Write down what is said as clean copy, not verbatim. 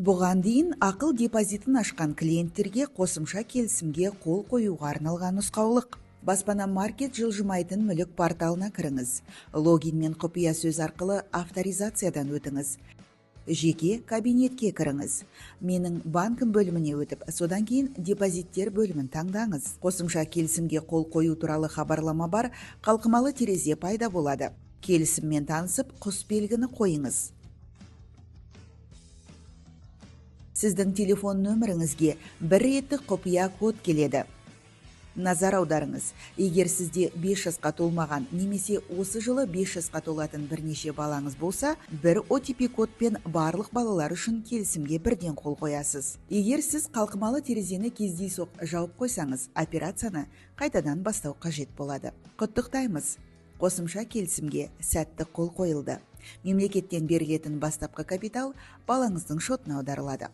Бұған дейін ақыл депозитін ашқан клиенттерге қосымша келісімге қол қоюға арналған нұсқаулық. Баспана маркет жылжымайтын мүлік порталына кіріңіз. Логин мен құпия сөз арқылы авторизациядан өтіңіз. Жеке кабинетке кіріңіз. Менің банкім бөліміне өтіп, содан кейін депозиттер бөлімін таңдаңыз. Қосымша келісімге қол қою туралы хабарлама бар, қалқымалы терезе пайда болады. Келісіммен танысып, құс белгіні қойыңыз. Сіздің телефон нөміріңізге бір реттік құпия код келеді. Назар аударыңыз, егер сізде 5 жасқа толмаған немесе осы жылы 5 жасқа толатын бірнеше балаңыз болса, бір OTP кодпен барлық балалар үшін келісімге бірден қол қоясыз. Егер сіз қалқымалы терезені кездейсоқ жауып қойсаңыз, операцияны қайтадан бастау қажет болады. Құттықтаймыз! Қосымша келісімге сәтті қол қойылды. Мемлекеттен берілетін бастапқы капитал балаңыздың шотына аударылады.